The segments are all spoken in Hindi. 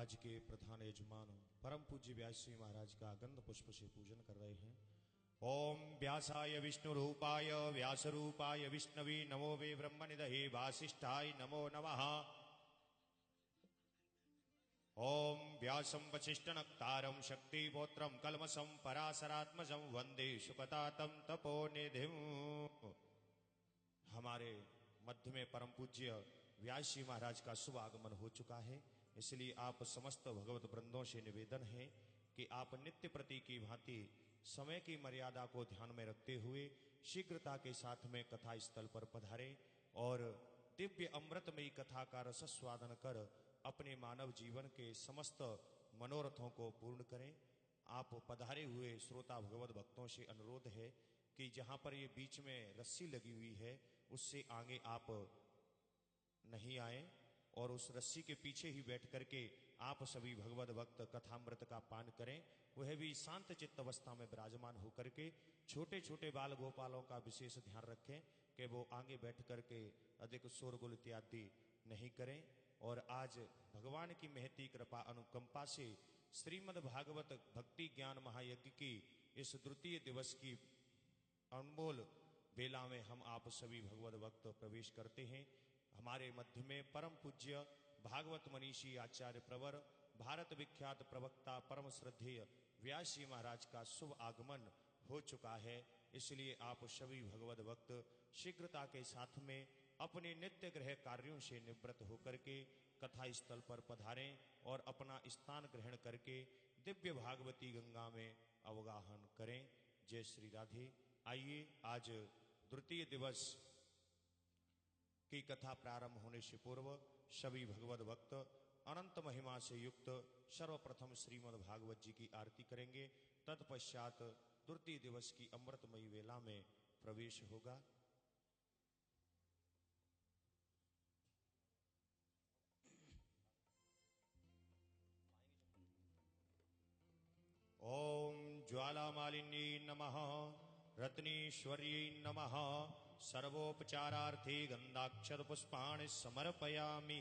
आज के प्रधान यजमान परम पूज्य व्यास जी महाराज का गंध पुष्प से पूजन कर रहे हैं। ओम व्यासाय विष्णु रूपाय व्यास रूपाय विष्णवे नमो वे ब्रह्मनिधये वासिष्ठाय नमो नमः। ओम व्यासं वसिष्ठनक्तारं शक्तिपौत्रं कल्मषं पराशरात्मजं वंदे सुकतातं तपोनिधिम्। हमारे मध्य में परम पूज्य व्यास जी महाराज का शुभ आगमन हो चुका है, इसलिए आप समस्त भगवत वृंदों से निवेदन है कि आप नित्य प्रति की भांति समय की मर्यादा को ध्यान में रखते हुए शीघ्रता के साथ में कथा स्थल पर पधारें और दिव्य अमृतमयी कथा का रसस्वादन कर अपने मानव जीवन के समस्त मनोरथों को पूर्ण करें। आप पधारे हुए श्रोता भगवत भक्तों से अनुरोध है कि जहां पर ये बीच में रस्सी लगी हुई है उससे आगे आप नहीं आए और उस रस्सी के पीछे ही बैठ करके आप सभी भगवत भक्त कथामृत का पान करें। वह भी शांत चित्त अवस्था में विराजमान होकर के छोटे छोटे बाल गोपालों का विशेष ध्यान रखें कि वो आगे बैठ करके अधिक शोरगुल इत्यादि नहीं करें। और आज भगवान की महती कृपा अनुकंपा से श्रीमद् भागवत भक्ति ज्ञान महायज्ञ की इस द्वितीय दिवस की अनमोल बेला में हम आप सभी भगवत भक्त प्रवेश करते हैं। हमारे मध्य में परम पूज्य भागवत मनीषी आचार्य प्रवर भारत विख्यात प्रवक्ता परम श्रद्धेय व्यास जी महाराज का शुभ आगमन हो चुका है, इसलिए आप सभी भगवत भक्त शीघ्रता के साथ में अपने नित्य गृह कार्यों से निवृत्त होकर के कथा स्थल पर पधारें और अपना स्थान ग्रहण करके दिव्य भागवती गंगा में अवगाहन करें। जय श्री राधे। आइए आज द्वितीय दिवस की कथा प्रारंभ होने से पूर्व सभी भगवत भक्त अनंत महिमा से युक्त सर्वप्रथम श्रीमद् भागवत जी की आरती करेंगे। तत्पश्चात द्वितीय दिवस की अमृतमयी वेला में प्रवेश होगा। ओम ज्वालामालिन्यै नमः, रत्नेश्वर्यै नमः, सर्वोपचारार्थे गंधाक्षत पुष्पाणि समर्पयामि।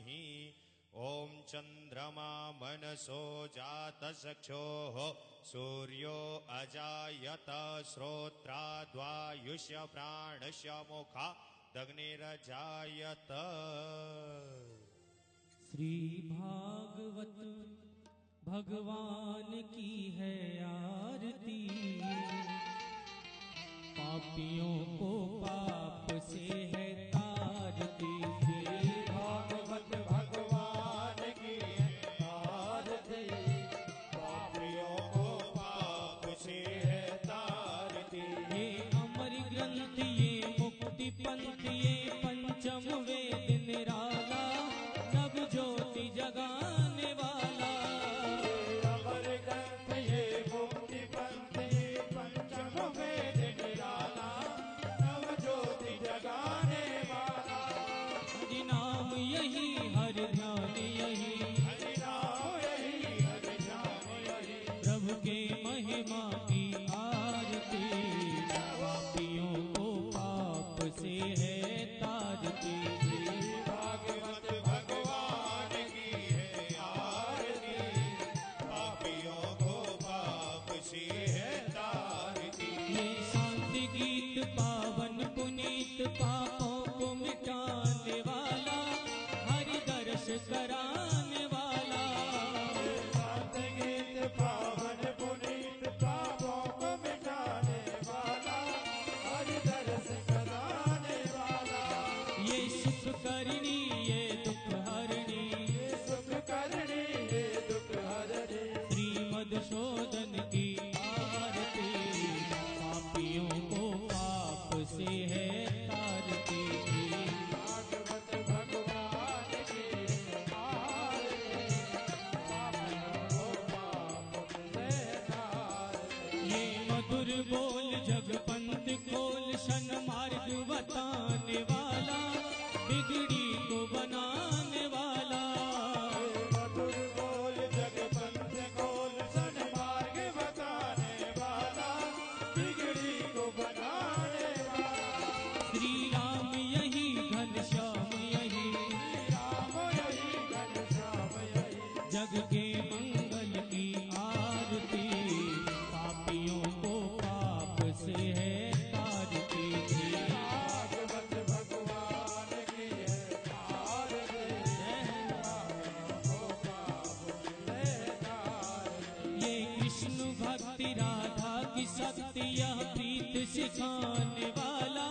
ओम चंद्रमा मनसो जातचक्षुः सूर्यो अजायत श्रोत्राद्वायुष्य प्राणस्य मुखादग्निरजायत। श्री भागवत भगवान की है आरती, पापियों को पाप से है तारती। श्री भागवत भगवान की है आरती, पापियों को पाप से है तारती। ये अमर ग्रंथ ये मुक्ति पंथ ये पंचम वेद निराला, नव ज्योति जगाने वाला। अमर ग्रंथ ये मुक्ति पंथ ये पंचम वेद निराला, नव ज्योति जगाने वाला। हरि नाम यही हर ध्यान यही, हरि नाम यही हरि ध्यान यही। प्रभु के महिमा की आरती, पापियों को पाप से है तारती। भागवत भगवान की है आरती, पापियों को पाप से है तारती। ये शांति गीत पावन पुनीत पापों को मिटाने वाला, हरि दर्श कराने वाला। शांत गीत पावन पुनीत पापों को मिटाने वाला, हरि दर्श कराने वाला। ये सुख करनी ये दुख हरणी, ये सुख करनी ये दुख हरणी। श्री मधुसूदन की आरती, पापियों को पाप से है तारती। भागवत भगवान की आरती, पापियों को पाप से तारती। ये मधुर बोल जगपंथ खोल शन मार्ग बताने वाला, बिगड़ी को बनाने वाला। मधुर बोल जगपंथ खोल सन्मार्ग बताने वाला, बिगड़ी को बनाने वाला। श्री राम यही घनश्याम यही, राम यही घनश्याम यही। जग के मंगल की आरती, पापियों को पाप से है तारती थी। भागवत भगवान की है आरती, ये कृष्ण भक्ति राधा की शक्ति, यह प्रीत सिखाने वाला,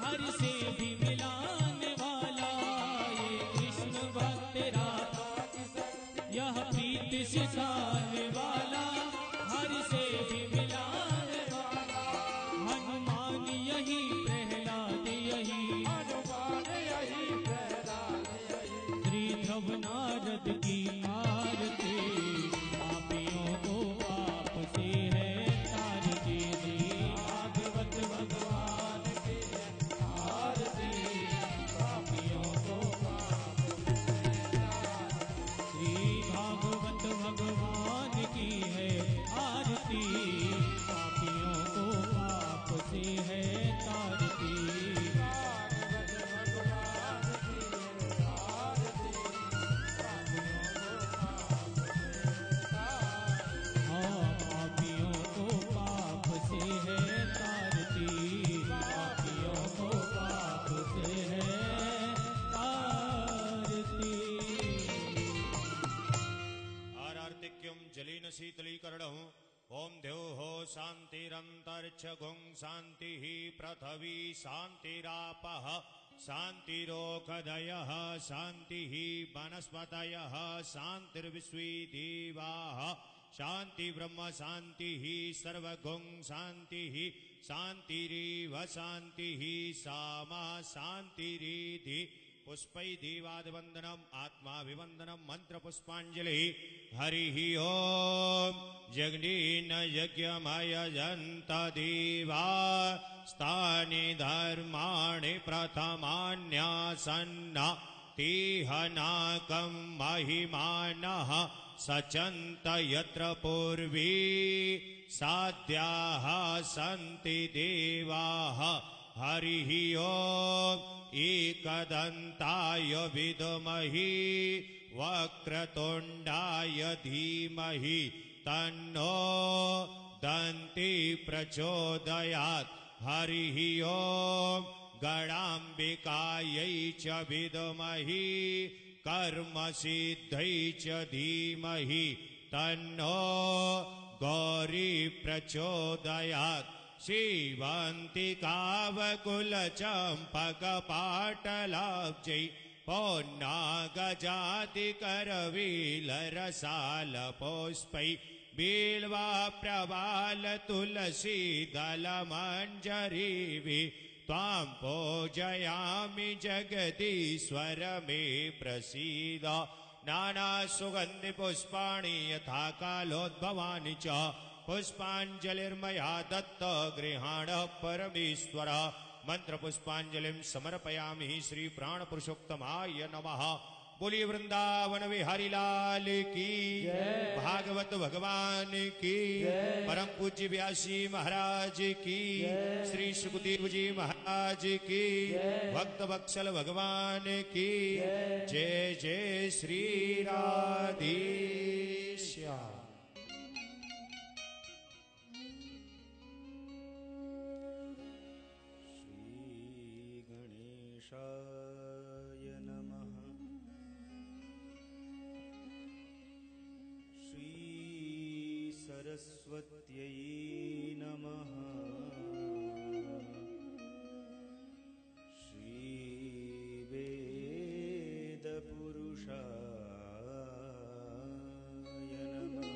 हर से भी मिलाने वाला। ये कृष्ण भक्ति राधा की शक्ति, यह प्रीत सिखाने वाला, हर से भी मिलाने वाला। हनुमान यही प्रहलाद यही, हनुमान यही प्रहलाद यही, श्री ध्रुव नारद की आरती, पापियों को पाप से है तारती थी। भागवत भगवान की है आरती, पापियों को पाप से है। श्री भागवत भगवान की है आरती, पापियों को पाप से है तारती। भागवत भगवान की है आरती, पापियों को पाप से तारती। पापियों को पाप से है तारती। आरार्तिक्यम जलेन शीतलीकरणम् ओम द्योः शान्तिरन्तरिक्ष गुं शान्तिः पृथिवी शान्तिरापः शान्तिरोषधयः शान्तिः वनस्पतयः शान्तिर्विश्वे देवाः शान्ति ब्रह्म शान्तिः सर्वगुं शान्तिः शान्तिरेव शान्तिः सामा शान्तिरेधि। पुष्पै देवादिवन्दनम् आत्माभिवन्दनम् मन्त्रपुष्पाञ्जलिः। हरिः ओम् जगनेन यज्ञमयजन्त देवा स्तानि धर्माणि प्रथमान्यासन्न तेहनाकं महिमानः सचन्त यत्र पूर्वे साध्याः सन्ति देवाः। हरिः ओम् एकदन्ताय विद्महे वक्रतुण्डाय धीमहि तन्नो दन्ति प्रचोदयात्। हरिः ओम् गणाम्बिकायै च विद्महे कर्मसिद्ध्यै च धीमहि तन्नो गौरी प्रचोदयात्। श्रीवन्तिकावकुलचम्पकपाटलाब्जै पौन्नागजातिकरवीलरसालपुष्पै बिल्वाप्रवालतुलसीदलमञ्जरीभिः त्वां पूजयामि जगदीश्वर मे प्रसीद। नानासुगन्धिपुष्पाणि यथा कालोद्भवानि च पुष्पाञ्जलिर्मया दत्त गृहाण परमेश्वर। मंत्रपुष्पाञ्जलिं समर्पयामि श्री प्राणपुरुषोत्तमाय नमः। बोलिए वृंदावन विहारी लाल की, भागवत भगवान की, परम पूज्य व्यासी महाराज की, श्री सुखदेव जी महाराज की, भक्त वत्सल भगवान की जय जय श्री राधेश्याम। गणेशाय नमः। श्री सरस्वत्यै नमः। श्री वेदपुरुषाय नमः।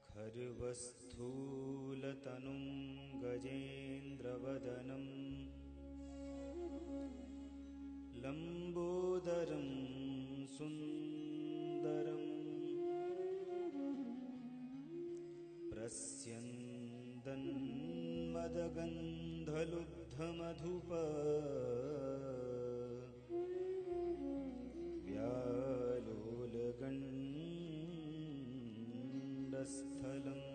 खर्वस्थूलतनुं गजेन्द्रवदनं लम्बोदरं सुन्दरं प्रस्यन्दन्मदगन्धलुब्धमधुप व्यालोलगण्डस्थलम्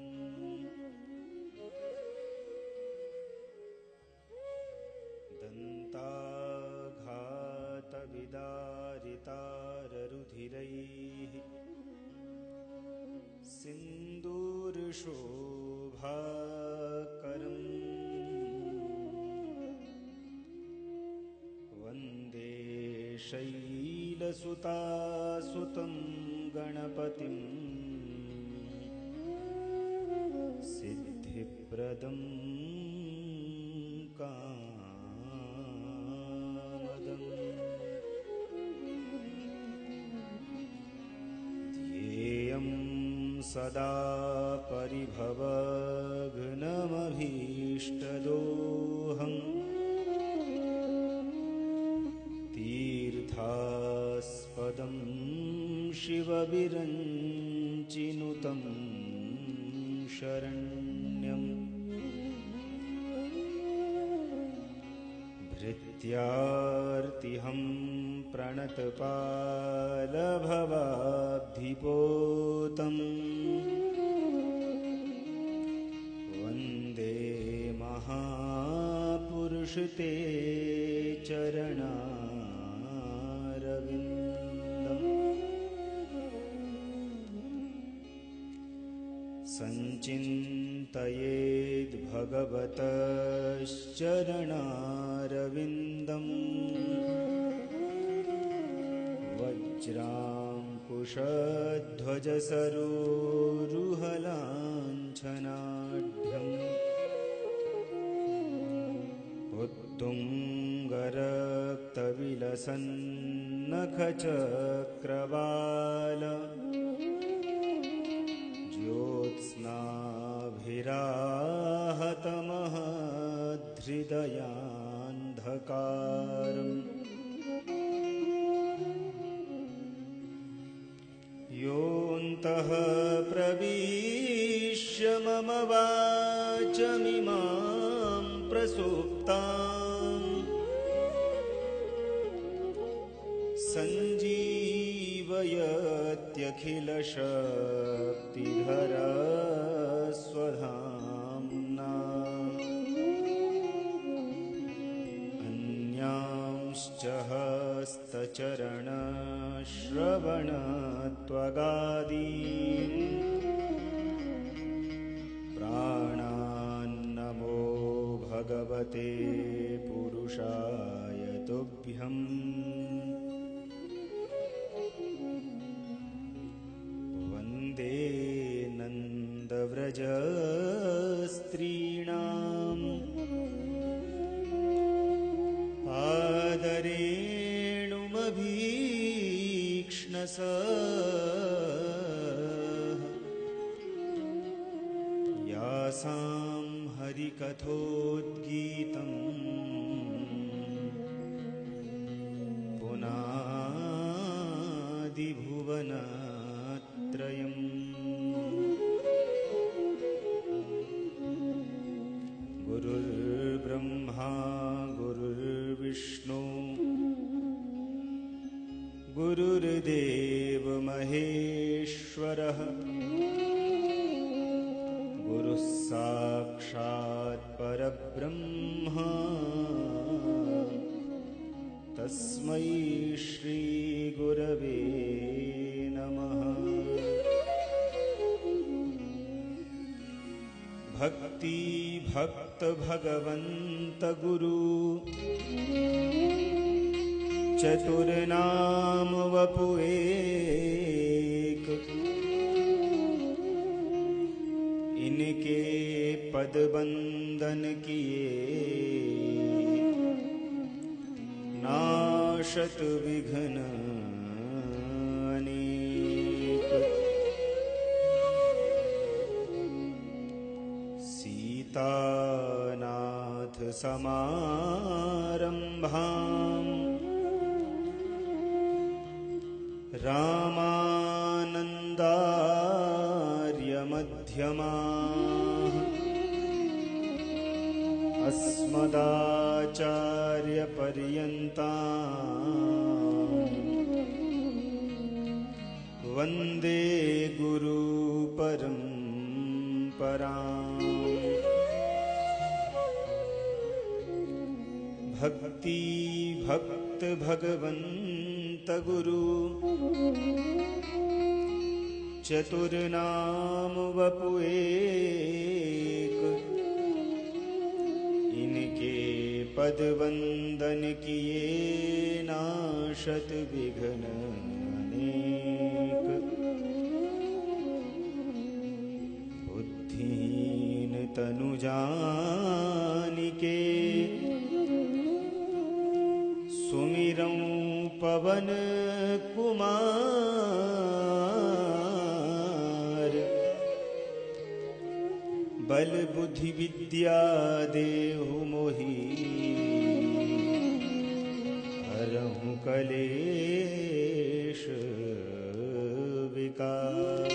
दन्ताघातमकरन्दलसत्कुण्डलम् विदारिताररुधिरैः सिन्दूरशोभाकरम् वन्दे शैलसुतासुतं गणपतिम् सिद्धिप्रदं कामदम् ध्येयं सदा परिभवघ्नमभीष्टदोहम् तीर्थास्पदं शिवविरञ्चिनुतं शरण्यम् भृत्यार्तिहं प्रणतपालभवाब्धिपोतम् वन्दे महापुरुष ते चरणारविन्दम् सञ्चिन्तयेद् भगवतश्चरणारविन्दम् वज्राङ्कुशध्वजसरोरुहलाञ्छनाढ्यम् उत्तुङ्गरक्तविलसन्नखचक्रवाल ज्योत्स्नाभिराहतमहद्धृदयान्धकारम् योऽन्तः प्रविश्य मम वाचमिमां प्रसुप्ताम् सञ्जीवयत्यखिलशक्तिधरा स्वधाम्ना अन्यांश्च हस्तचरणश्रवणत्वगादीन् प्राणान्नमो भगवते पुरुषाय तुभ्यम् वन्दे नन्दव्रजस्त्रीणाम् आदरेणुमभीक्ष्णस यासां हरिकथोद्गीतम् पुनादिभुवनत्रयम् गुरुर्ब्रह्मा गुरुर्विष्णु गुरुर्देव महेश्वरः गुरुः साक्षात् परब्रह्म तस्मै श्री गुरवे नमः। भक्ति भक्त भगवंत गुरु चतुर्नाम वपु एक, इनके पद बंदन किए नाशत विघ्न अनेक। सीतानाथ समारंभाम् रामानन्दार्य मध्यमाः अस्मदाचार्य पर्यन्ताम् वन्दे गुरु परम्पराम्। भक्ति भक्त भक्त भगवंत गुरु चतुर्नाम वपु एक, इनके पद वंदन किए नाशत विघ्न अनेक। बुद्धिहीन तनु जानिके सुमिरऊं पवन कुमार। बल बुद्धि विद्या देहु मोहि हरहु कलेश विकार।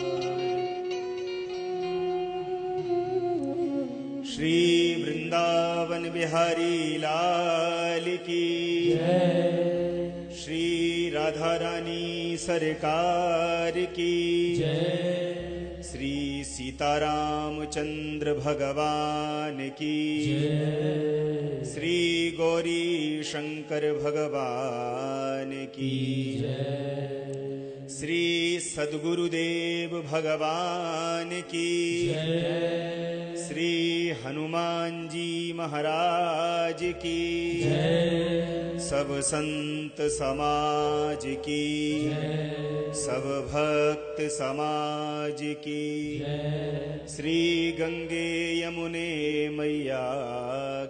श्री वृंदावन बिहारी लाल की जय। श्री राधा रानी सरकार की जय। श्री सीतारामचंद्र भगवान की जय। श्री गौरी शंकर भगवान की जय। श्री सद्गुरुदेव भगवान की जय। श्री हनुमान जी महाराज की जय। सब संत समाज की जय। सब भक्त समाज की जय। श्री गंगे यमुने मैया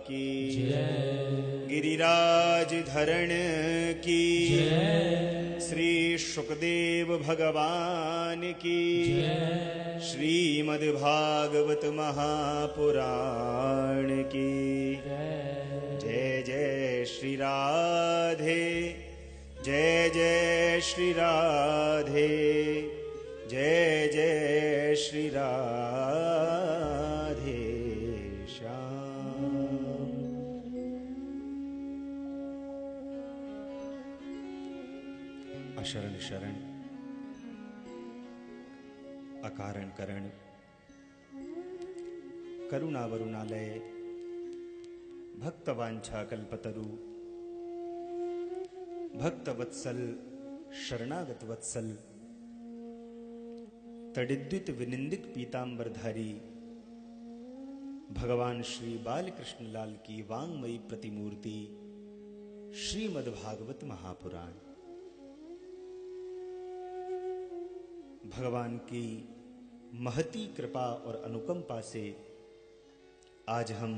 की जय। गिरिराज धरण की जय। श्री शुकदेव भगवान की जय। श्रीमद् भागवत महापुराण की जय। जय श्री राधे, जय जय श्री राधे, जय जय श्री राधे श्याम। अशरण शरण अकारण करण करुणा वरुणालय भक्तवांछा कल्पतरु भक्त वत्सल शरणागत वत्सल तडिद्युत विनिंदित पीतांबरधारी भगवान श्री बालकृष्ण लाल की वांगमयी प्रतिमूर्ति श्रीमद् भागवत महापुराण। भगवान की महती कृपा और अनुकंपा से आज हम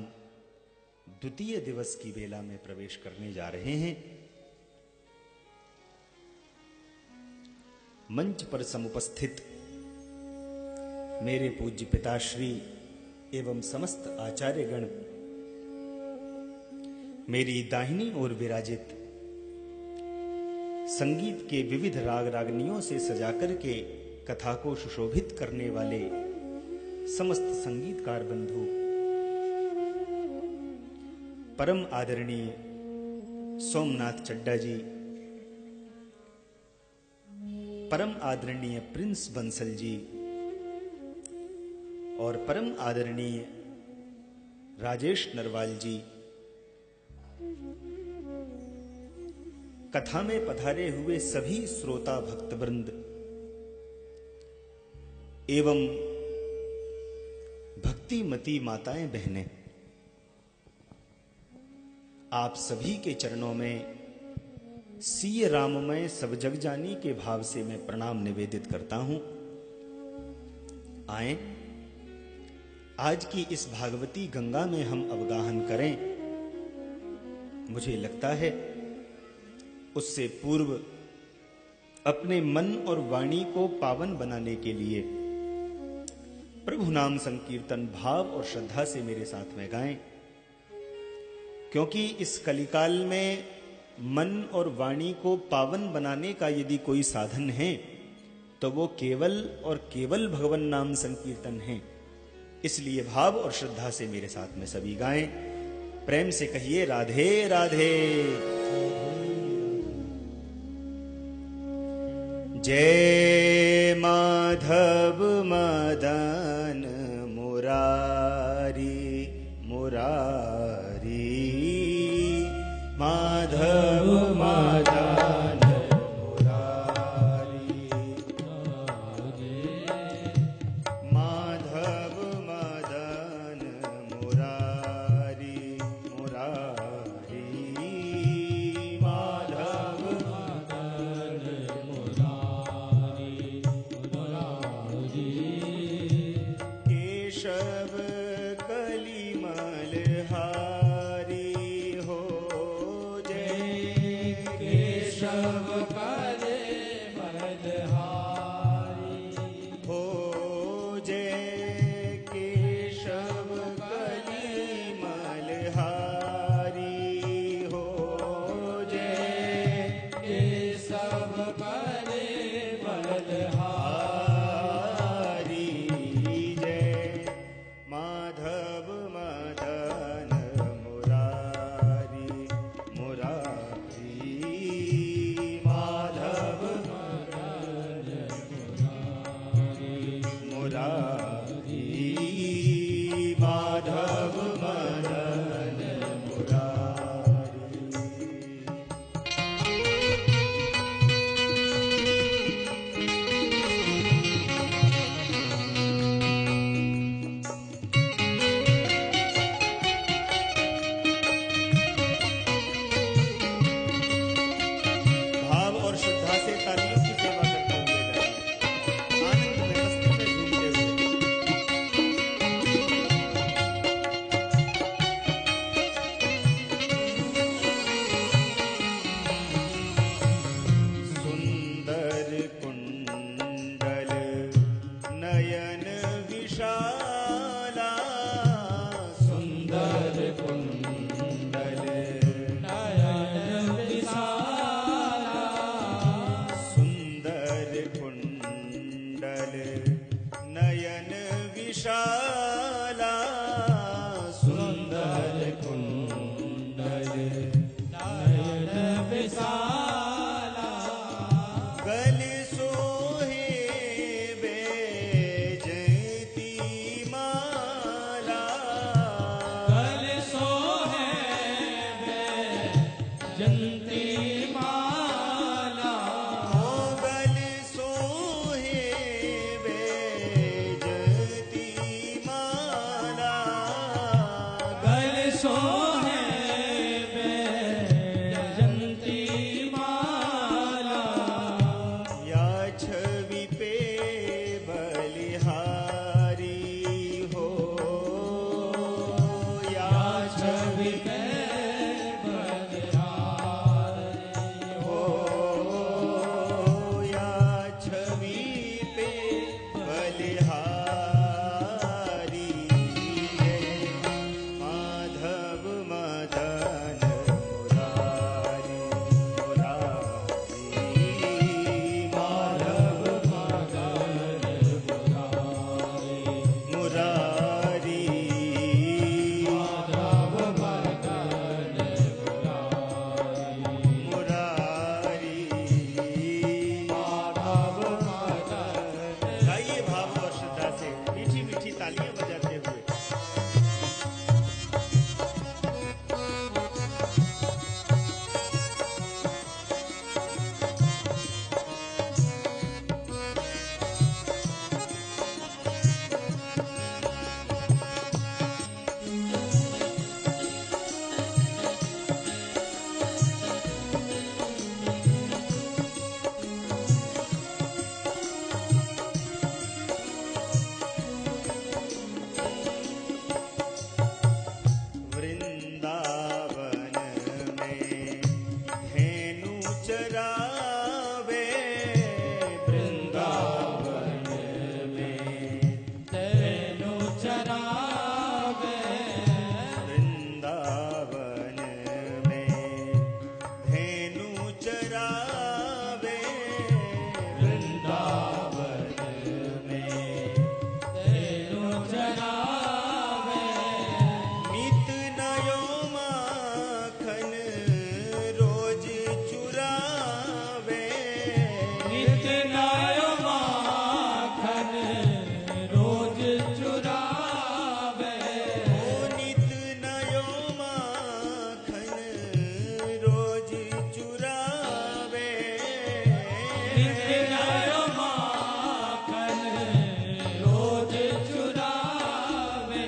द्वितीय दिवस की बेला में प्रवेश करने जा रहे हैं। मंच पर समुपस्थित मेरे पूज्य पिताश्री एवं समस्त आचार्यगण, मेरी दाहिनी ओर विराजित संगीत के विविध राग रागनियों से सजाकर के कथा को सुशोभित करने वाले समस्त संगीतकार बंधु, परम आदरणीय सोमनाथ चड्डा जी, परम आदरणीय प्रिंस बंसल जी और परम आदरणीय राजेश नरवाल जी, कथा में पधारे हुए सभी श्रोता भक्तवृंद एवं भक्तिमती माताएं बहनें, आप सभी के चरणों में सीय राममय सब जग जानी के भाव से मैं प्रणाम निवेदित करता हूं। आए आज की इस भागवती गंगा में हम अवगाहन करें। मुझे लगता है उससे पूर्व अपने मन और वाणी को पावन बनाने के लिए प्रभु नाम संकीर्तन भाव और श्रद्धा से मेरे साथ में गाएं, क्योंकि इस कलिकाल में मन और वाणी को पावन बनाने का यदि कोई साधन है तो वो केवल और केवल भगवन नाम संकीर्तन है। इसलिए भाव और श्रद्धा से मेरे साथ में सभी गाएं, प्रेम से कहिए राधे राधे। जय माधव मदन मुरारी मुरारी, माधव चरावे वृंदावन में धेनु चरावे वृंदावन में धेनु चरावे वृंदावन में धेनु चरावे नित नयो माखन रोज चुरावे नित नयो माखन रोज चुरावे ओ नित नयो माखन रोज चुरावे नित नयो माखन रोज चुरावे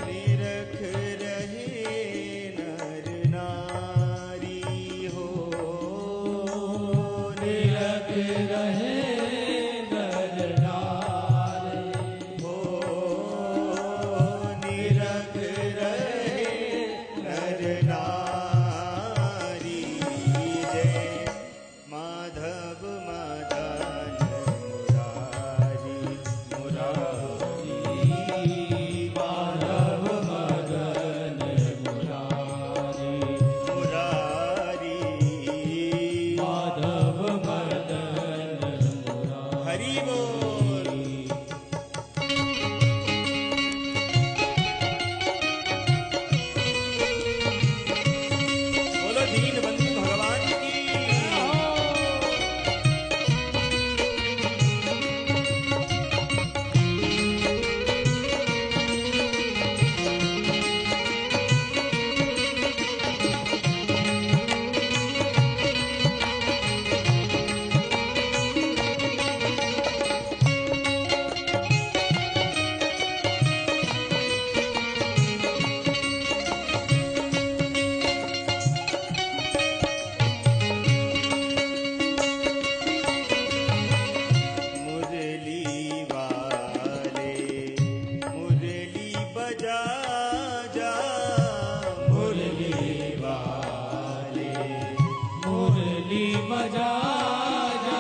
निरख रहे नर नारी हो निरख रहे नर नारी हो निरख रहे नर नारी जय माधव मदन मुरारी मुरारी माधव मदन मुरारी मुरारी माधव मदन मुरारी हरि बोल बोलो दीन बंधु भगवान की मुरली वाले मुरली बजा जा मुरली वाले मुरली बजा जा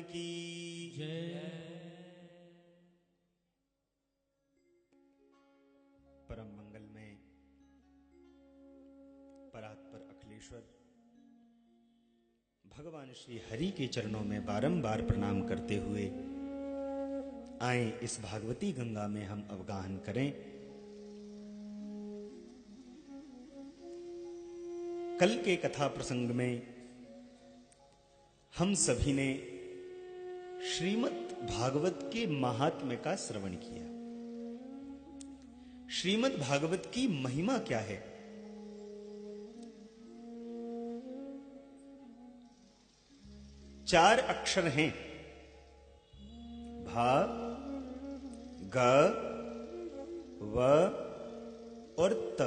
की जय। परम मंगल में परात्पर अखिलेश्वर भगवान श्री हरि के चरणों में बारंबार प्रणाम करते हुए आए इस भागवती गंगा में हम अवगाहन करें। कल के कथा प्रसंग में हम सभी ने श्रीमद् भागवत के महात्म्य का श्रवण किया। श्रीमद् भागवत की महिमा क्या है? चार अक्षर हैं, भा, ग, व और त।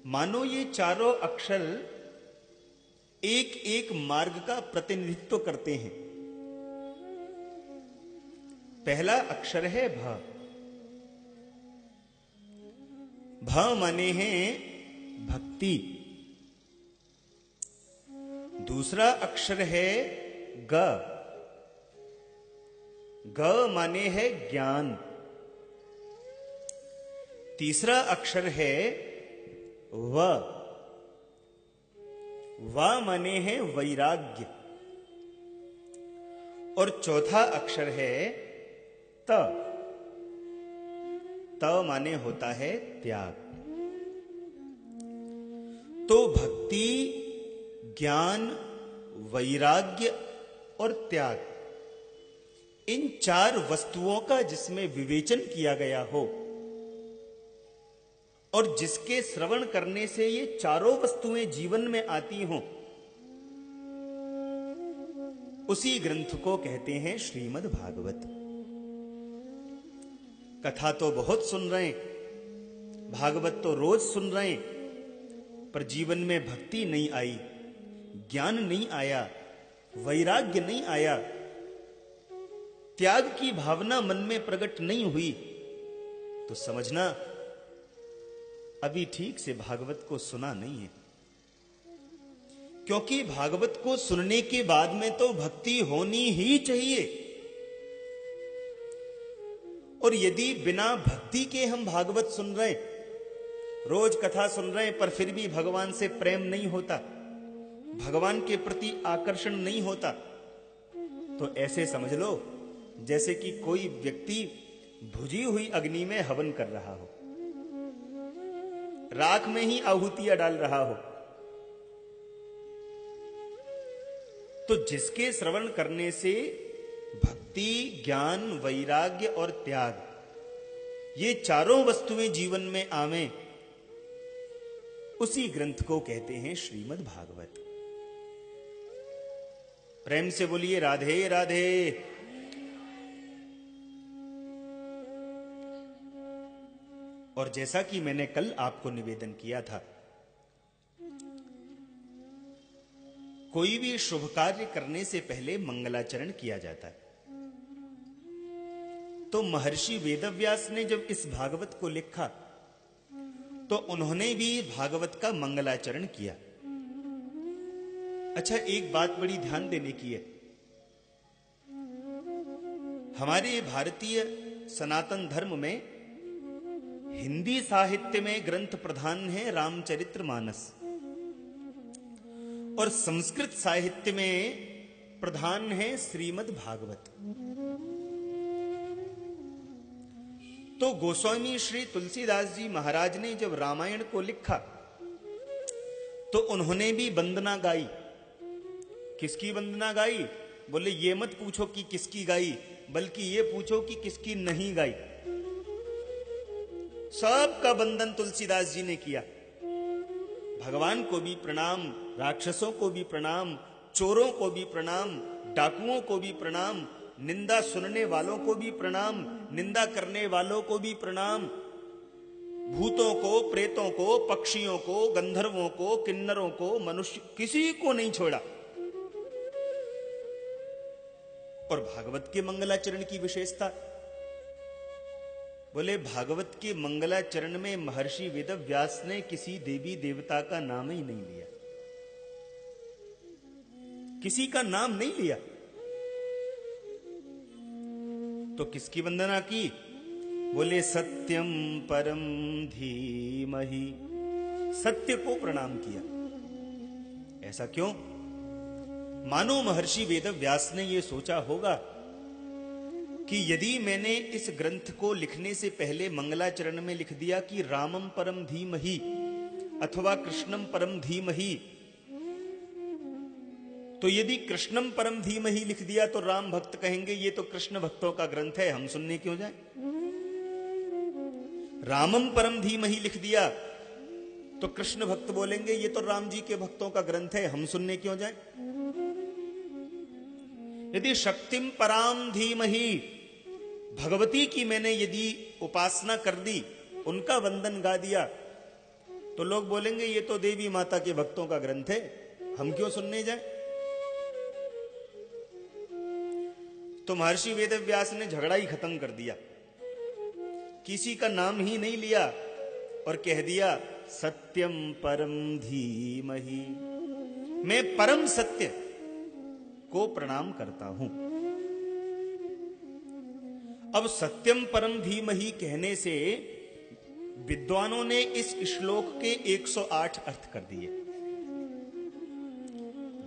मानो ये चारों अक्षर एक एक मार्ग का प्रतिनिधित्व करते हैं। पहला अक्षर है भ। भ माने हैं भक्ति। दूसरा अक्षर है ग। ग माने है ज्ञान। तीसरा अक्षर है व। व माने है वैराग्य। और चौथा अक्षर है त। त माने होता है त्याग। तो भक्ति, ज्ञान, वैराग्य और त्याग, इन चार वस्तुओं का जिसमें विवेचन किया गया हो और जिसके श्रवण करने से ये चारों वस्तुएं जीवन में आती हों, उसी ग्रंथ को कहते हैं श्रीमद् भागवत। कथा तो बहुत सुन रहे हैं, भागवत तो रोज सुन रहे हैं, पर जीवन में भक्ति नहीं आई, ज्ञान नहीं आया, वैराग्य नहीं आया, त्याग की भावना मन में प्रकट नहीं हुई, तो समझना अभी ठीक से भागवत को सुना नहीं है। क्योंकि भागवत को सुनने के बाद में तो भक्ति होनी ही चाहिए। और यदि बिना भक्ति के हम भागवत सुन रहे हैं, रोज कथा सुन रहे हैं, पर फिर भी भगवान से प्रेम नहीं होता, भगवान के प्रति आकर्षण नहीं होता, तो ऐसे समझ लो जैसे कि कोई व्यक्ति भुजी हुई अग्नि में हवन कर रहा हो, राख में ही आहुतियां डाल रहा हो। तो जिसके श्रवण करने से भक्ति, ज्ञान, वैराग्य और त्याग, ये चारों वस्तुएं जीवन में आवें, उसी ग्रंथ को कहते हैं श्रीमद् भागवत। प्रेम से बोलिए राधे राधे। और जैसा कि मैंने कल आपको निवेदन किया था, कोई भी शुभ कार्य करने से पहले मंगलाचरण किया जाता है। तो महर्षि वेदव्यास ने जब इस भागवत को लिखा तो उन्होंने भी भागवत का मंगलाचरण किया। अच्छा, एक बात बड़ी ध्यान देने की है। हमारे भारतीय सनातन धर्म में हिंदी साहित्य में ग्रंथ प्रधान है रामचरितमानस, और संस्कृत साहित्य में प्रधान है श्रीमद् भागवत। तो गोस्वामी श्री तुलसीदास जी महाराज ने जब रामायण को लिखा तो उन्होंने भी वंदना गाई। किसकी वंदना गाई? बोले ये मत पूछो कि किसकी गाई, बल्कि ये पूछो कि किसकी नहीं गाई। सबका वंदन तुलसीदास जी ने किया। भगवान को भी प्रणाम, राक्षसों को भी प्रणाम, चोरों को भी प्रणाम, डाकुओं को भी प्रणाम, निंदा सुनने वालों को भी प्रणाम, निंदा करने वालों को भी प्रणाम, भूतों को, प्रेतों को, पक्षियों को, गंधर्वों को, किन्नरों को, मनुष्य, किसी को नहीं छोड़ा। और भागवत के मंगलाचरण की विशेषता, बोले भागवत के मंगलाचरण में महर्षि वेदव्यास ने किसी देवी देवता का नाम ही नहीं लिया। किसी का नाम नहीं लिया। तो किसकी वंदना की? बोले सत्यम परम धीमहि, सत्य को प्रणाम किया। ऐसा क्यों? मानो महर्षि वेदव्यास ने यह सोचा होगा कि यदि मैंने इस ग्रंथ को लिखने से पहले मंगलाचरण में लिख दिया कि रामम परम धीमहि अथवा कृष्णम परम धीमहि, तो यदि कृष्णम परम धीमहि लिख दिया तो राम भक्त कहेंगे ये तो कृष्ण भक्तों का ग्रंथ है, हम सुनने क्यों जाए। रामम परम धीमहि लिख दिया तो कृष्ण भक्त बोलेंगे ये तो राम जी के भक्तों का ग्रंथ है, हम सुनने क्यों जाए। यदि शक्तिम पराम धीमहि, भगवती की मैंने यदि उपासना कर दी, उनका वंदन गा दिया, तो लोग बोलेंगे ये तो देवी माता के भक्तों का ग्रंथ है, हम क्यों सुनने जाए। तो महर्षि वेदव्यास ने झगड़ा ही खत्म कर दिया, किसी का नाम ही नहीं लिया और कह दिया सत्यम परम धीमहि, मैं परम सत्य को प्रणाम करता हूं। अब सत्यम परम धीमहि कहने से विद्वानों ने इस श्लोक के 108 अर्थ कर दिए।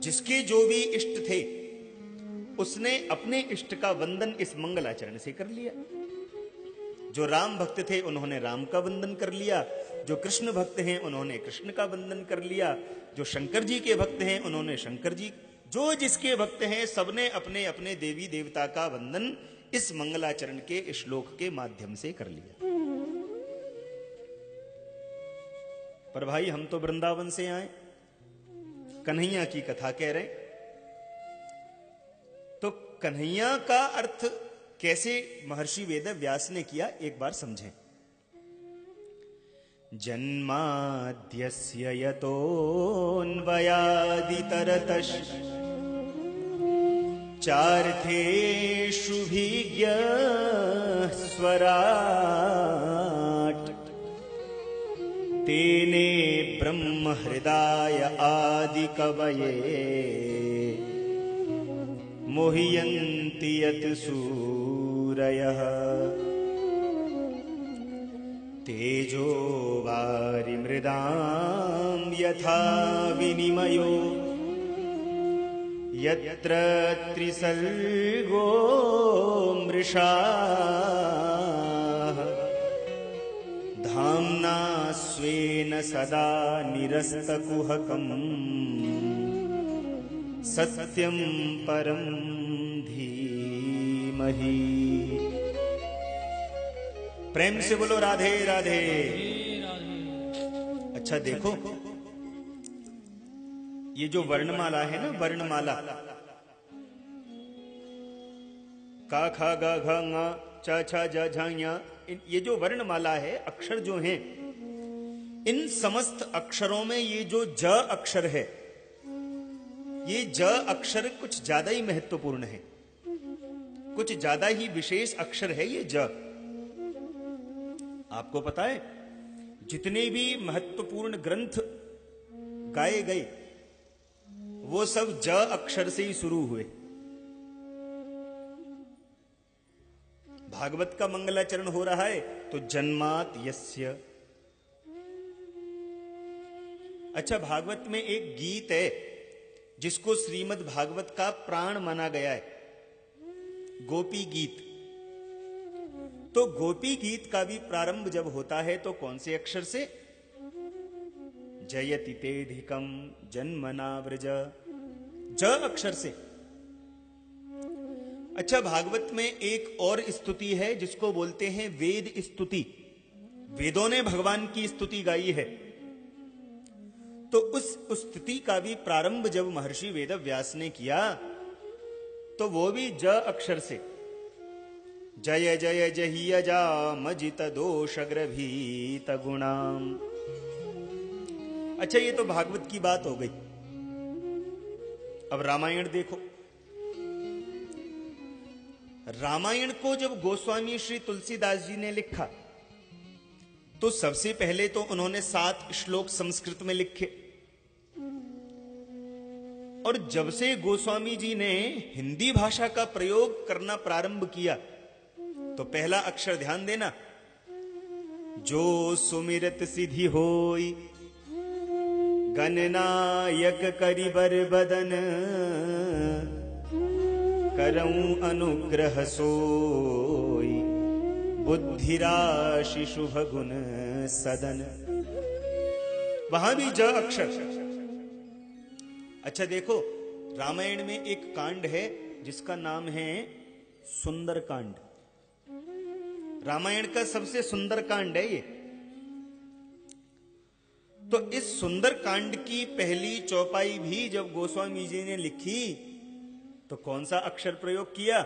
जिसके जो भी इष्ट थे उसने अपने इष्ट का वंदन इस मंगलाचरण से कर लिया। जो राम भक्त थे उन्होंने राम का वंदन कर लिया, जो कृष्ण भक्त हैं उन्होंने कृष्ण का वंदन कर लिया, जो शंकर जी के भक्त हैं उन्होंने शंकर जी, जो जिसके भक्त हैं सबने अपने अपने देवी देवता का वंदन इस मंगलाचरण के श्लोक के माध्यम से कर लिया। पर भाई हम तो वृंदावन से आए, कन्हैया की कथा कह रहे, तो कन्हैया का अर्थ कैसे महर्षि वेदव्यास ने किया एक बार समझें। जन्माद्यस्य यतोऽन्वयादितरतश् चार्थेषु भिज्ञः स्वराट् तेने ब्रह्म हृदय आदिकवये मोह्यन्ति यत् सूरयः तेजो वारिमृदां यथा विनिमयो यत्र त्रिसर्गो मृषा धाम्ना स्वेन सदा निरस्तकुहकम् सत्यम परम धीमहि। प्रेम से बोलो राधे राधे। अच्छा देखो, ये जो वर्णमाला है ना, वर्णमाला का खा गा घ ङ च छ ज झ ञ, ये जो वर्णमाला है, अक्षर जो हैं, इन समस्त अक्षरों में ये जो ज अक्षर है, ये ज अक्षर कुछ ज्यादा ही महत्वपूर्ण है, कुछ ज्यादा ही विशेष अक्षर है ये ज। आपको पता है जितने भी महत्वपूर्ण ग्रंथ गाए गए वो सब ज अक्षर से ही शुरू हुए। भागवत का मंगलाचरण हो रहा है तो जन्मात यस्य। अच्छा, भागवत में एक गीत है जिसको श्रीमद् भागवत का प्राण माना गया है, गोपी गीत। तो गोपी गीत का भी प्रारंभ जब होता है तो कौन से अक्षर से? जयति तेधिकम जन्मना व्रज, ज अक्षर से। अच्छा, भागवत में एक और स्तुति है जिसको बोलते हैं वेद स्तुति। वेदों ने भगवान की स्तुति गाई है, तो उस स्तुति का भी प्रारंभ जब महर्षि वेदव्यास ने किया तो वो भी ज अक्षर से। जय जय जहिय जामजित दोषग्रभीत गुणाम। अच्छा, ये तो भागवत की बात हो गई। अब रामायण देखो, रामायण को जब गोस्वामी श्री तुलसीदास जी ने लिखा तो सबसे पहले तो उन्होंने 7 श्लोक संस्कृत में लिखे और जब से गोस्वामी जी ने हिंदी भाषा का प्रयोग करना प्रारंभ किया तो पहला अक्षर ध्यान देना, जो सुमिरत सिद्धि होई गणनायक करिबर बदन, करऊं अनुग्रह सोई बुद्धि राशि शुभ गुण सदन। वहां भी ज अक्षर। अच्छा देखो, रामायण में एक कांड है जिसका नाम है सुंदर कांड। रामायण का सबसे सुंदर कांड है ये। तो इस सुंदर कांड की पहली चौपाई भी जब गोस्वामी जी ने लिखी तो कौन सा अक्षर प्रयोग किया?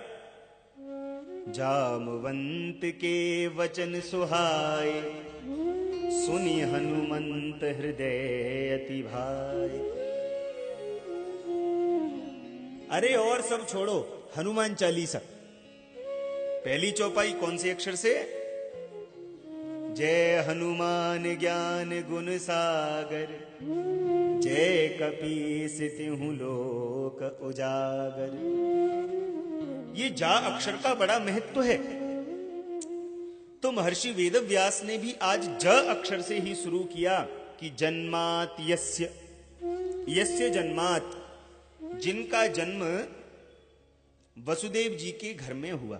जामवंत के वचन सुहाए, सुनि हनुमंत हृदय अति भाए। अरे और सब छोड़ो, हनुमान चालीसा पहली चौपाई कौन से अक्षर से? जय हनुमान ज्ञान गुण सागर, जय कपीस तिहु लोक उजागर। ये जा अक्षर का बड़ा महत्व है। तो महर्षि वेदव्यास ने भी आज ज अक्षर से ही शुरू किया कि जन्मात यस्य, यस्य जन्मात, जिनका जन्म वसुदेव जी के घर में हुआ।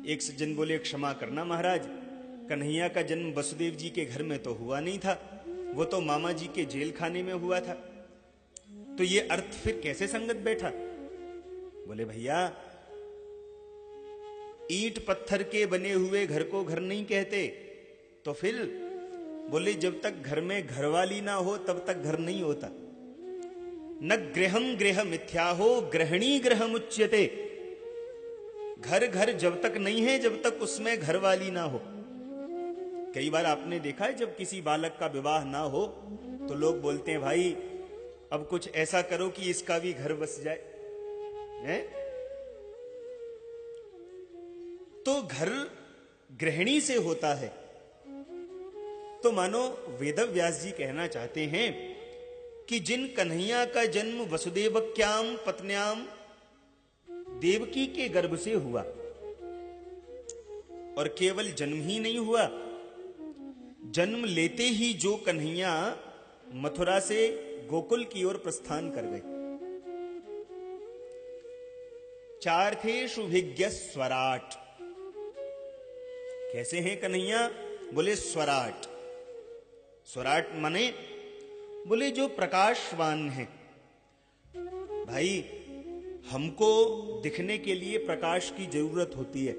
एक सज्जन बोले, क्षमा करना महाराज, कन्हैया का जन्म वसुदेव जी के घर में तो हुआ नहीं था, वो तो मामा जी के जेल खाने में हुआ था। तो ये अर्थ फिर कैसे संगत बैठा? बोले भैया, ईंट पत्थर के बने हुए घर को घर नहीं कहते। तो फिर बोले, जब तक घर में घरवाली ना हो तब तक घर नहीं होता। न गृहम गृह मिथ्या हो, गृहिणी गृह मुच्यते। घर घर जब तक नहीं है जब तक उसमें घरवाली ना हो। कई बार आपने देखा है, जब किसी बालक का विवाह ना हो तो लोग बोलते हैं, भाई अब कुछ ऐसा करो कि इसका भी घर बस जाए। है? तो घर गृहिणी से होता है। तो मानो वेदव्यास जी कहना चाहते हैं कि जिन कन्हैया का जन्म वसुदेवक्याम पत्न्याम देवकी के गर्भ से हुआ, और केवल जन्म ही नहीं हुआ, जन्म लेते ही जो कन्हैया मथुरा से गोकुल की ओर प्रस्थान कर गए। चार्थेषु भिज्ञ स्वराट। कैसे हैं कन्हैया? बोले स्वराट। स्वराट माने बोले जो प्रकाशवान है। भाई, हमको दिखने के लिए प्रकाश की जरूरत होती है।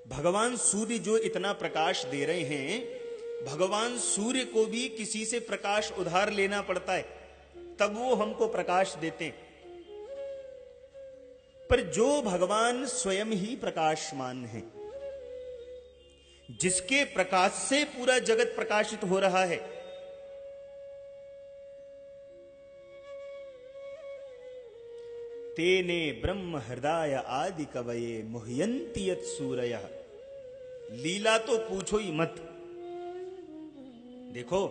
भगवान सूर्य जो इतना प्रकाश दे रहे हैं, भगवान सूर्य को भी किसी से प्रकाश उधार लेना पड़ता है, तब वो हमको प्रकाश देते हैं। पर जो भगवान स्वयं ही प्रकाशमान है, जिसके प्रकाश से पूरा जगत प्रकाशित हो रहा है, तेने ब्रह्म हृदय आदि कवये मुह्यन्ति यत् सूरयः। लीला तो पूछो ही मत। देखो,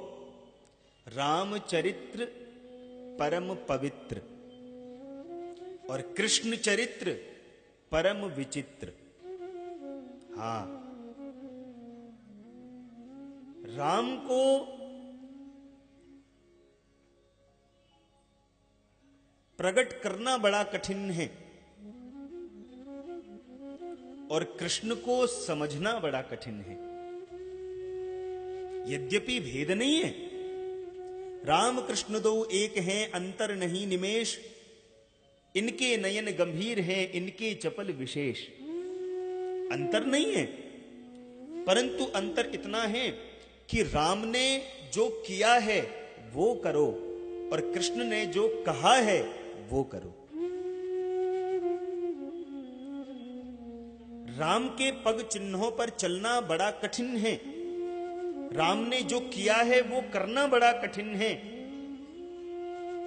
रामचरित्र परम पवित्र और कृष्ण चरित्र परम विचित्र। हां, राम को प्रकट करना बड़ा कठिन है और कृष्ण को समझना बड़ा कठिन है। यद्यपि भेद नहीं है, राम कृष्ण दो एक हैं, अंतर नहीं निमेष। इनके नयन गंभीर हैं, इनके चपल विशेष। अंतर नहीं है, परंतु अंतर इतना है कि राम ने जो किया है वो करो और कृष्ण ने जो कहा है वो करो। राम के पग चिन्हों पर चलना बड़ा कठिन है, राम ने जो किया है वो करना बड़ा कठिन है,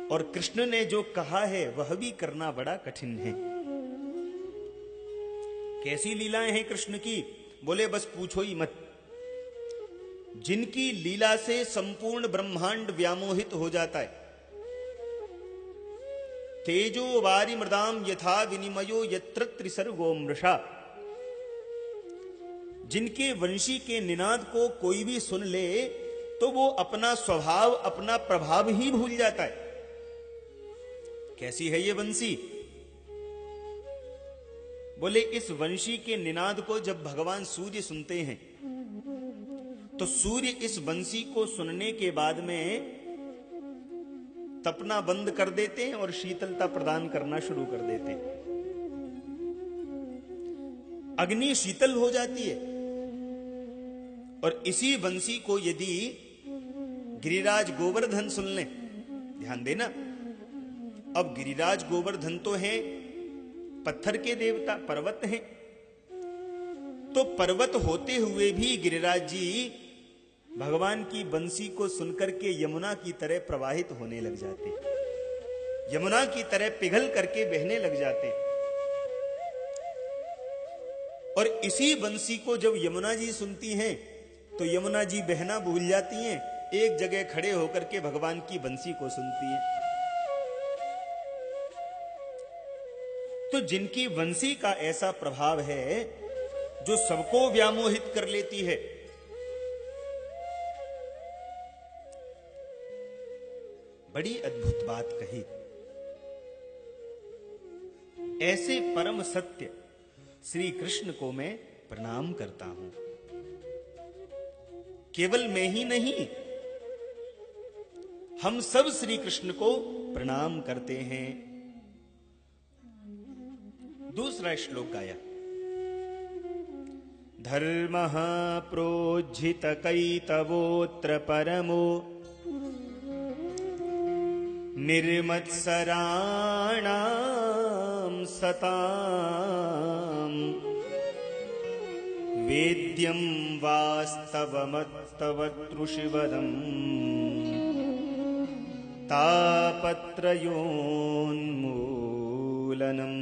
और कृष्ण ने जो कहा है वह भी करना बड़ा कठिन है। कैसी लीलाएं हैं कृष्ण की? बोले बस पूछो ही मत। जिनकी लीला से संपूर्ण ब्रह्मांड व्यामोहित हो जाता है, तेजो वारि मृदाम यथा विनिमयो यत्र त्रिसर्गो मृषा। जिनके वंशी के निनाद को कोई भी सुन ले तो वो अपना स्वभाव, अपना प्रभाव ही भूल जाता है। कैसी है ये वंशी? बोले इस वंशी के निनाद को जब भगवान सूर्य सुनते हैं तो सूर्य इस वंशी को सुनने के बाद में तपना बंद कर देते हैं और शीतलता प्रदान करना शुरू कर देते हैं। अग्नि शीतल हो जाती है। और इसी वंशी को यदि गिरिराज गोवर्धन सुन लें, ध्यान देना, अब गिरिराज गोवर्धन तो है पत्थर के देवता, पर्वत हैं, तो पर्वत होते हुए भी गिरिराज जी भगवान की बंसी को सुनकर के यमुना की तरह प्रवाहित होने लग जाते, यमुना की तरह पिघल करके बहने लग जाते। और इसी बंसी को जब यमुना जी सुनती हैं तो यमुना जी बहना भूल जाती हैं, एक जगह खड़े होकर के भगवान की बंसी को सुनती हैं। तो जिनकी वंशी का ऐसा प्रभाव है जो सबको व्यामोहित कर लेती है, बड़ी अद्भुत बात कही। ऐसे परम सत्य श्री कृष्ण को मैं प्रणाम करता हूं। केवल मैं ही नहीं, हम सब श्री कृष्ण को प्रणाम करते हैं। दूसरा श्लोक गाया, धर्मः प्रोज्झित कैतवोत्र परमो निर्मत्सराणां सताम् वेद्यं वास्तवमत्तवतृषिवदम् तापत्रयोन्मूलनम्।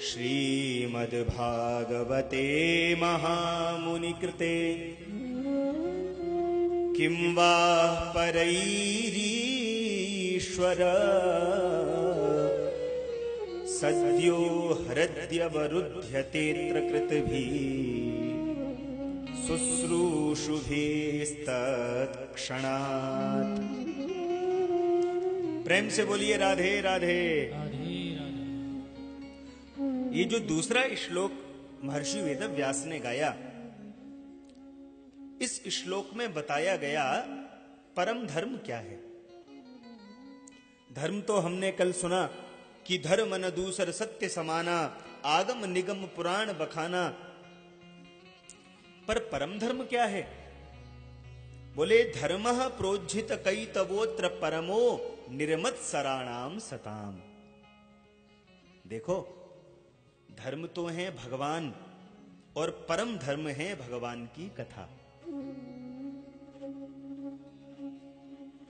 श्रीमद्भागवते महामुनिकृते किं वा परैरीश्वर सद्यो हृद्यवरुध्यतेऽत्र कृतभिः शुश्रूषुभिस्तत्क्षणात्। प्रेम से बोलिए राधे राधे। ये जो दूसरा श्लोक महर्षि वेदव्यास ने गाया, इस श्लोक में बताया गया परम धर्म क्या है। धर्म तो हमने कल सुना कि धर्म न दूसर सत्य समाना, आगम निगम पुराण बखाना। पर परम धर्म क्या है? बोले धर्मः प्रोज्झित कैतवोत्र परमो निर्मत्सराणाम सताम। देखो, धर्म तो है भगवान और परम धर्म है भगवान की कथा।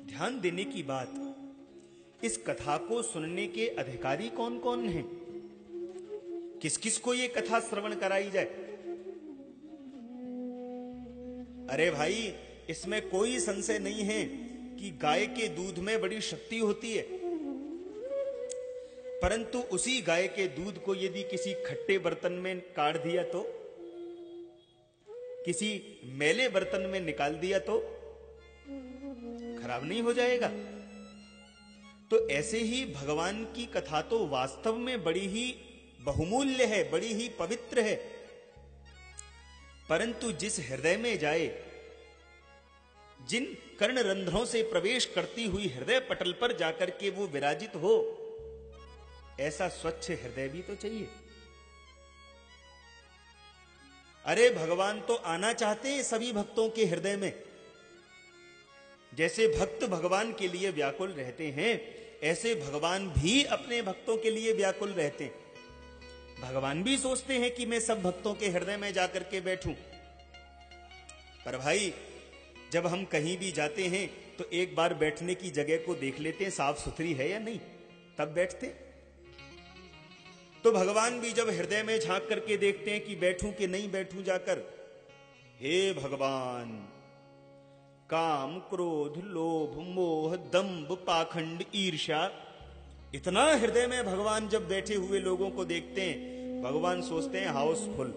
ध्यान देने की बात, इस कथा को सुनने के अधिकारी कौन कौन हैं? किस किस को ये कथा श्रवण कराई जाए? अरे भाई, इसमें कोई संशय नहीं है कि गाय के दूध में बड़ी शक्ति होती है, परंतु उसी गाय के दूध को यदि किसी खट्टे बर्तन में काढ़ दिया तो, किसी मैले बर्तन में निकाल दिया तो खराब नहीं हो जाएगा? तो ऐसे ही भगवान की कथा तो वास्तव में बड़ी ही बहुमूल्य है, बड़ी ही पवित्र है, परंतु जिस हृदय में जाए, जिन कर्ण रंध्रों से प्रवेश करती हुई हृदय पटल पर जाकर के वो विराजित हो, ऐसा स्वच्छ हृदय भी तो चाहिए। अरे भगवान तो आना चाहते हैं सभी भक्तों के हृदय में। जैसे भक्त भगवान के लिए व्याकुल रहते हैं, ऐसे भगवान भी अपने भक्तों के लिए व्याकुल रहते हैं। भगवान भी सोचते हैं कि मैं सब भक्तों के हृदय में जाकर के बैठूं। पर भाई, जब हम कहीं भी जाते हैं तो एक बार बैठने की जगह को देख लेते हैं, साफ सुथरी है या नहीं, तब बैठते। तो भगवान भी जब हृदय में झांक करके देखते हैं कि बैठूं कि नहीं बैठूं जाकर, हे भगवान, काम, क्रोध, लोभ, मोह, दंभ, पाखंड, ईर्ष्या, इतना हृदय में भगवान जब बैठे हुए लोगों को देखते हैं, भगवान सोचते हैं हाउसफुल,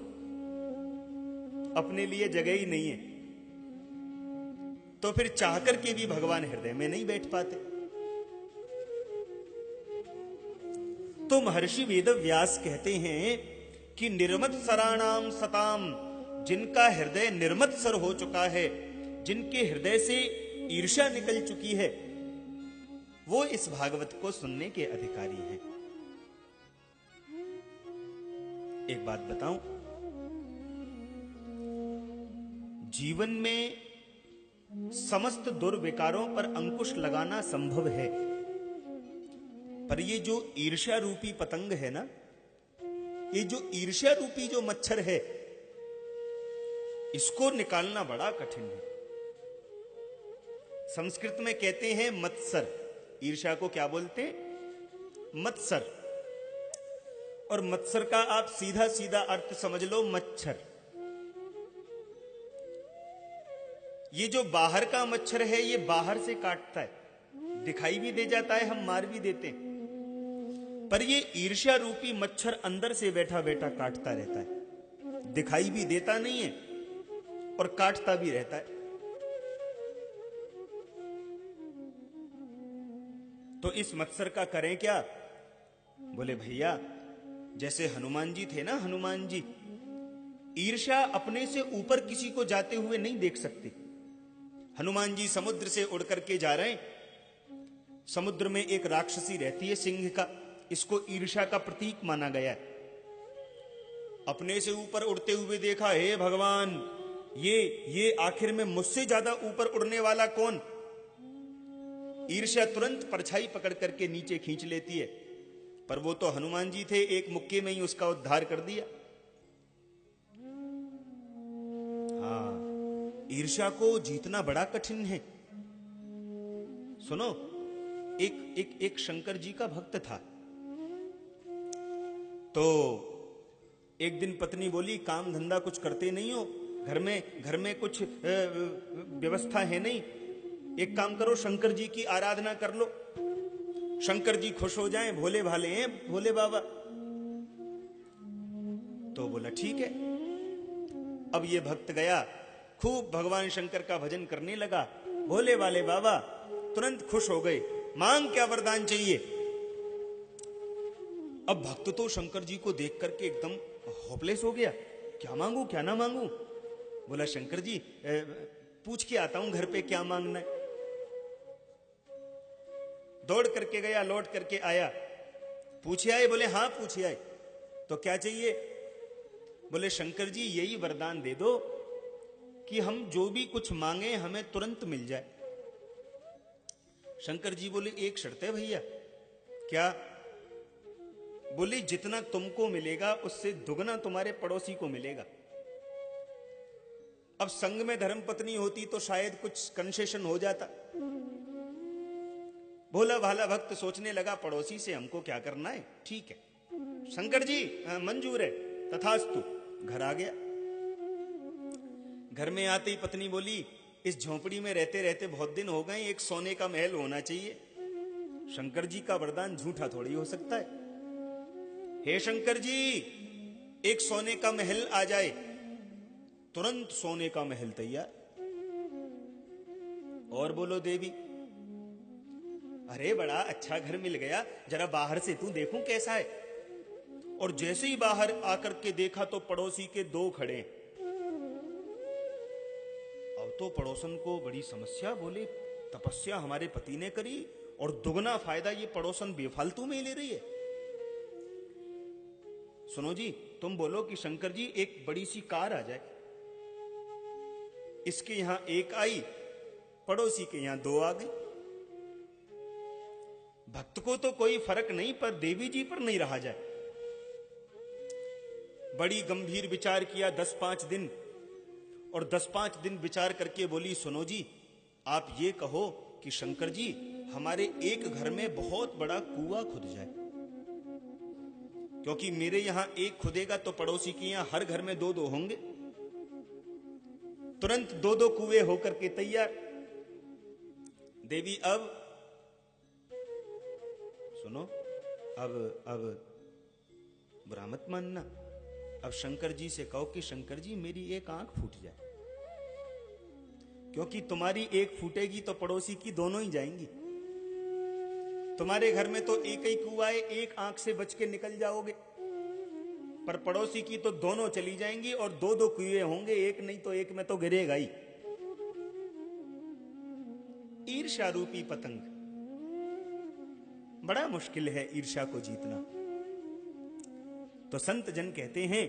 अपने लिए जगह ही नहीं है। तो फिर चाह करके भी भगवान हृदय में नहीं बैठ पाते। तो महर्षि वेद व्यास कहते हैं कि निर्मत्सराणाम सताम, जिनका हृदय निर्मत्सर हो चुका है, जिनके हृदय से ईर्ष्या निकल चुकी है, वो इस भागवत को सुनने के अधिकारी हैं। एक बात बताऊं, जीवन में समस्त दुर्विकारों पर अंकुश लगाना संभव है, पर ये जो ईर्ष्या रूपी पतंग है ना, ये जो ईर्ष्या रूपी जो मच्छर है, इसको निकालना बड़ा कठिन है। संस्कृत में कहते हैं मत्सर, ईर्ष्या को क्या बोलते हैं? मत्सर। और मत्सर का आप सीधा सीधा अर्थ समझ लो मच्छर। ये जो बाहर का मच्छर है, ये बाहर से काटता है, दिखाई भी दे जाता है, हम मार भी देते हैं, पर ये ईर्ष्या रूपी मच्छर अंदर से बैठा बैठा काटता रहता है, दिखाई भी देता नहीं है और काटता भी रहता है। तो इस मत्सर का करें क्या? बोले भैया, जैसे हनुमान जी थे ना, हनुमान जी ईर्ष्या अपने से ऊपर किसी को जाते हुए नहीं देख सकते। हनुमान जी समुद्र से उड़ करके जा रहे हैं, समुद्र में एक राक्षसी रहती है सिंह का, इसको ईर्ष्या का प्रतीक माना गया है। अपने से ऊपर उड़ते हुए देखा, हे भगवान, ये आखिर में मुझसे ज्यादा ऊपर उड़ने वाला कौन? ईर्ष्या तुरंत परछाई पकड़ करके नीचे खींच लेती है, पर वो तो हनुमान जी थे, एक मुक्के में ही उसका उद्धार कर दिया। हाँ, ईर्ष्या को जीतना बड़ा कठिन है। सुनो, एक शंकर जी का भक्त था। तो एक दिन पत्नी बोली, काम धंधा कुछ करते नहीं हो, घर में कुछ व्यवस्था है नहीं, एक काम करो, शंकर जी की आराधना कर लो, शंकर जी खुश हो जाएं, भोले भाले हैं भोले बाबा। तो बोला ठीक है। अब ये भक्त गया, खूब भगवान शंकर का भजन करने लगा, भोले वाले बाबा तुरंत खुश हो गए, मांग क्या वरदान चाहिए। अब भक्त तो शंकर जी को देख करके एकदम होपलेस हो गया, क्या मांगू क्या ना मांगू। बोला शंकर जी पूछ के आता हूं घर पे क्या मांगना है। दौड़ करके गया, लौट करके आया, पूछे आए? बोले हाँ पूछे आए। तो क्या चाहिए? बोले शंकर जी यही वरदान दे दो कि हम जो भी कुछ मांगे हमें तुरंत मिल जाए। शंकर जी बोले एक शर्त है भैया। क्या? बोले जितना तुमको मिलेगा उससे दुगना तुम्हारे पड़ोसी को मिलेगा। अब संग में धर्मपत्नी होती तो शायद कुछ कंसेशन हो जाता। भोला भाला भक्त सोचने लगा, पड़ोसी से हमको क्या करना है, ठीक है शंकर जी मंजूर है, तथास्तु। घर आ गया। घर में आते ही पत्नी बोली, इस झोंपड़ी में रहते रहते बहुत दिन हो गए, एक सोने का महल होना चाहिए। शंकर जी का वरदान झूठा थोड़ी हो सकता है। हे शंकर जी, एक सोने का महल आ जाए। तुरंत सोने का महल तैयार। और बोलो देवी, अरे बड़ा अच्छा घर मिल गया, जरा बाहर से तू देखूं कैसा है। और जैसे ही बाहर आकर के देखा तो पड़ोसी के दो खड़े। अब तो पड़ोसन को बड़ी समस्या। बोले तपस्या हमारे पति ने करी और दुगना फायदा ये पड़ोसन बेफालतू में ले रही है। सुनो जी, तुम बोलो कि शंकर जी एक बड़ी सी कार आ जाए। इसके यहां एक आई, पड़ोसी के यहां दो आ गई। भक्त को तो कोई फर्क नहीं, पर देवी जी पर नहीं रहा जाए। बड़ी गंभीर विचार किया 10-5 दिन, और 10-5 दिन विचार करके बोली, सुनो जी आप ये कहो कि शंकर जी हमारे एक घर में बहुत बड़ा कुआं खुद जाए, क्योंकि मेरे यहां एक खुदेगा तो पड़ोसी के यहां हर घर में 2-2 होंगे। तुरंत 2-2 कुएं होकर के तैयार। देवी अब सुनो, अब बुरा मत मानना। अब शंकर जी से कहो कि शंकर जी मेरी एक आंख फूट जाए, क्योंकि तुम्हारी एक फूटेगी तो पड़ोसी की दोनों ही जाएंगी। तुम्हारे घर में तो एक ही कुआं है, एक आंख से बच के निकल जाओगे, पर पड़ोसी की तो दोनों चली जाएंगी और दो दो कुएं होंगे, एक नहीं तो एक में तो गिरेगा ही। ईर्ष्या रूपी पतंग, बड़ा मुश्किल है ईर्ष्या को जीतना। तो संत जन कहते हैं,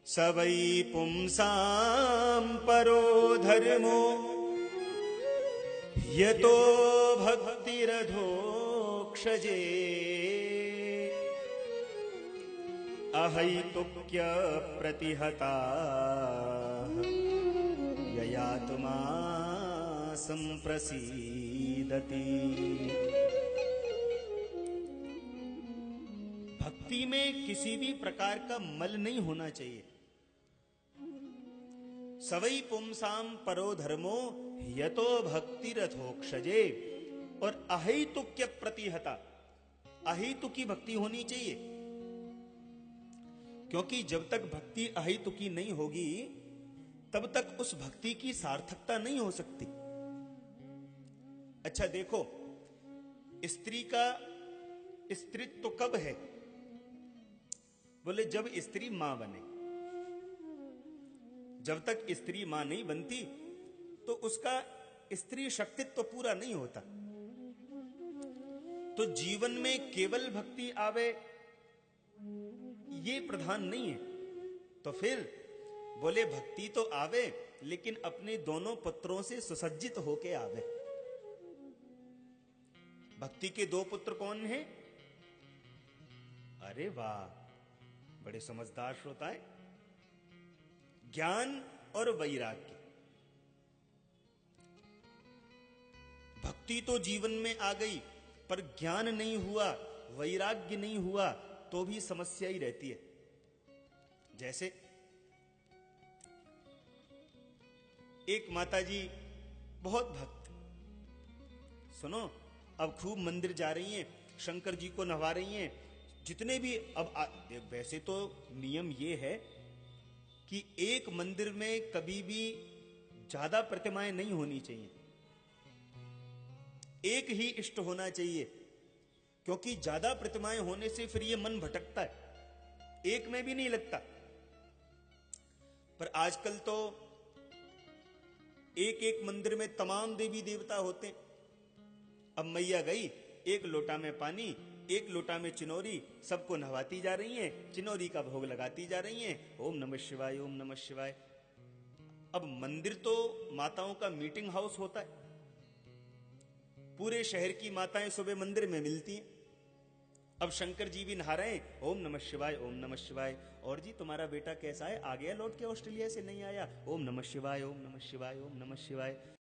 सवै पुंसाम परो धर्मो यतो भक्तिरधोक्षजे अहैतुक्य प्रतिहता ययात्मा संप्रसीदति। भक्ति में किसी भी प्रकार का मल नहीं होना चाहिए। सवै पुंसाम परो धर्मो यतो भक्तिरथोक्षजे, और अहेतुक्य प्रतिहता, अहेतुकी भक्ति होनी चाहिए, क्योंकि जब तक भक्ति अहेतुकी नहीं होगी तब तक उस भक्ति की सार्थकता नहीं हो सकती। अच्छा देखो, स्त्री का स्त्रीत्व कब है? बोले जब स्त्री मां बने। जब तक स्त्री मां नहीं बनती तो उसका स्त्री शक्तित्व पूरा नहीं होता। तो जीवन में केवल भक्ति आवे ये प्रधान नहीं है। तो फिर बोले भक्ति तो आवे लेकिन अपने दोनों पुत्रों से सुसज्जित होके आवे। भक्ति के दो पुत्र कौन हैं? अरे वाह, बड़े समझदार श्रोता है। ज्ञान और वैराग्य। भक्ति तो जीवन में आ गई पर ज्ञान नहीं हुआ, वैराग्य नहीं हुआ तो भी समस्या ही रहती है। जैसे एक माताजी बहुत भक्त, सुनो, अब खूब मंदिर जा रही हैं, शंकर जी को नवा रही हैं, जितने भी अब वैसे तो नियम ये है कि एक मंदिर में कभी भी ज्यादा प्रतिमाएं नहीं होनी चाहिए, एक ही इष्ट होना चाहिए, क्योंकि ज्यादा प्रतिमाएं होने से फिर ये मन भटकता है, एक में भी नहीं लगता। पर आजकल तो एक एक मंदिर में तमाम देवी देवता होते। अब मैया गई, एक लोटा में पानी, एक लोटा में चिनोरी, सबको नहवाती जा रही हैं, चिनोरी का भोग लगाती जा रही हैं, ओम नमः शिवाय, ओम नमः शिवाय। अब मंदिर तो माताओं का मीटिंग हाउस होता है, पूरे शहर की माताएं सुबह मंदिर में मिलती हैं। अब शंकर जी भी नहा रहे हैं, ओम नमः शिवाय, ओम नमः शिवाय। और जी तुम्हारा बेटा कैसा है, आ गया लौट के ऑस्ट्रेलिया से, नहीं आया, ओम नमः शिवाय, ओम नमः शिवाय, ओम नमः शिवाय।